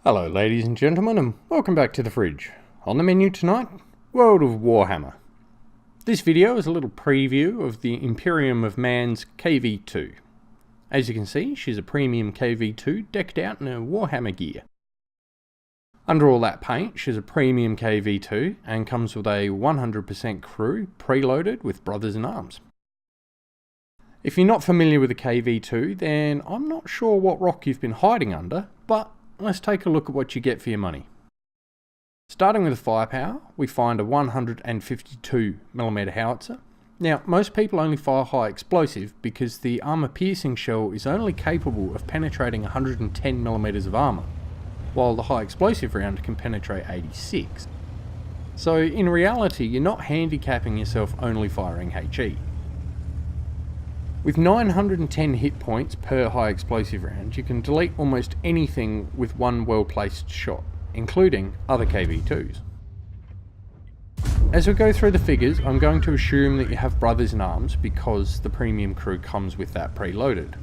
Hello ladies and gentlemen, and welcome back to the fridge. On the menu tonight, World of Warhammer. This video is a little preview of the Imperium of Man's KV2. As you can see, she's a premium KV2 decked out in her Warhammer gear. Under all that paint, she's a premium KV2 and comes with a 100% crew preloaded with brothers in arms. If you're not familiar with the KV2, then I'm not sure what rock you've been hiding under, but let's take a look at what you get for your money. Starting with the firepower, we find a 152mm howitzer. Now, most people only fire high explosive because the armor-piercing shell is only capable of penetrating 110mm of armor, while the high explosive round can penetrate 86. So in reality, you're not handicapping yourself only firing HE. With 910 hit points per high explosive round, you can delete almost anything with one well-placed shot, including other KV2s. As we go through the figures, I'm going to assume that you have brothers in arms because the premium crew comes with that preloaded.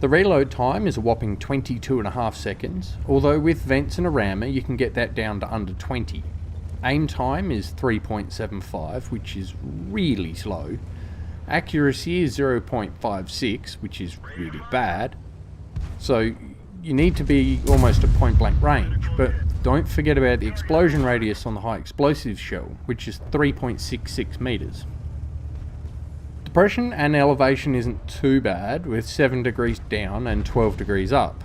The reload time is a whopping 22.5 seconds, although with vents and a rammer you can get that down to under 20. Aim time is 3.75, which is really slow. Accuracy is 0.56, which is really bad. So you need to be almost at point blank range, but don't forget about the explosion radius on the high explosive shell, which is 3.66 meters. Depression and elevation isn't too bad, with 7 degrees down and 12 degrees up.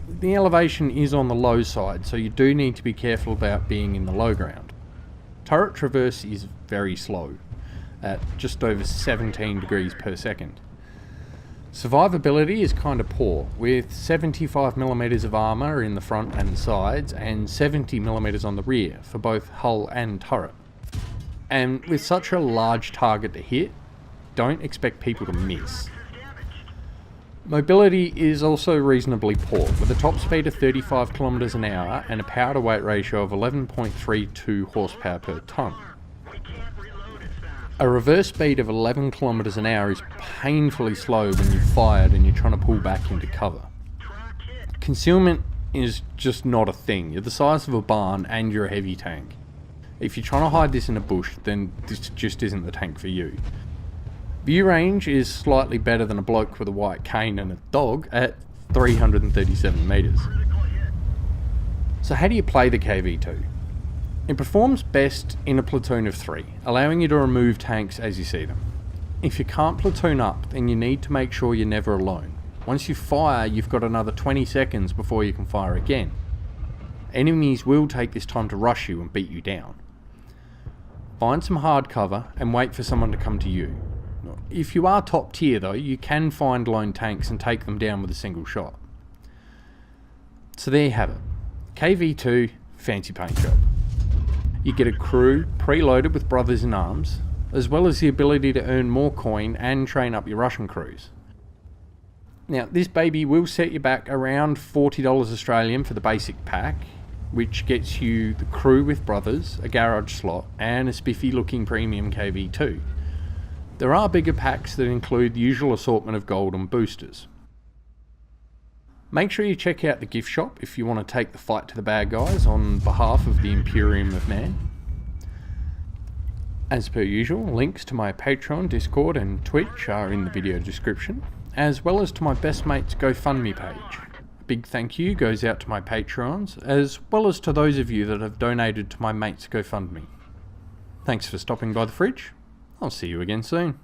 The elevation is on the low side, so you do need to be careful about being in the low ground. Turret traverse is very slow, at just over 17 degrees per second. Survivability is kind of poor, with 75mm of armour in the front and sides and 70mm on the rear for both hull and turret. And with such a large target to hit, don't expect people to miss. Mobility is also reasonably poor, with a top speed of 35 km an hour and a power to weight ratio of 11.32 horsepower per tonne. A reverse speed of 11 km an hour is painfully slow when you've fired and you're trying to pull back into cover. Concealment is just not a thing. You're the size of a barn and you're a heavy tank. If you're trying to hide this in a bush, then this just isn't the tank for you. View range is slightly better than a bloke with a white cane and a dog at 337 meters. So how do you play the KV2? It performs best in a platoon of 3, allowing you to remove tanks as you see them. If you can't platoon up, then you need to make sure you're never alone. Once you fire, you've got another 20 seconds before you can fire again. Enemies will take this time to rush you and beat you down. Find some hard cover and wait for someone to come to you. If you are top tier though, you can find lone tanks and take them down with a single shot. So there you have it. KV2 fancy paint job. You get a crew preloaded with brothers in arms, as well as the ability to earn more coin and train up your Russian crews. Now this baby will set you back around $40 Australian for the basic pack, which gets you the crew with brothers, a garage slot and a spiffy looking premium KV2. There are bigger packs that include the usual assortment of gold and boosters. Make sure you check out the gift shop if you want to take the fight to the bad guys on behalf of the Imperium of Man. As per usual, links to my Patreon, Discord and Twitch are in the video description, as well as to my best mate's GoFundMe page. A big thank you goes out to my Patreons, as well as to those of you that have donated to my mate's GoFundMe. Thanks for stopping by the fridge. I'll see you again soon.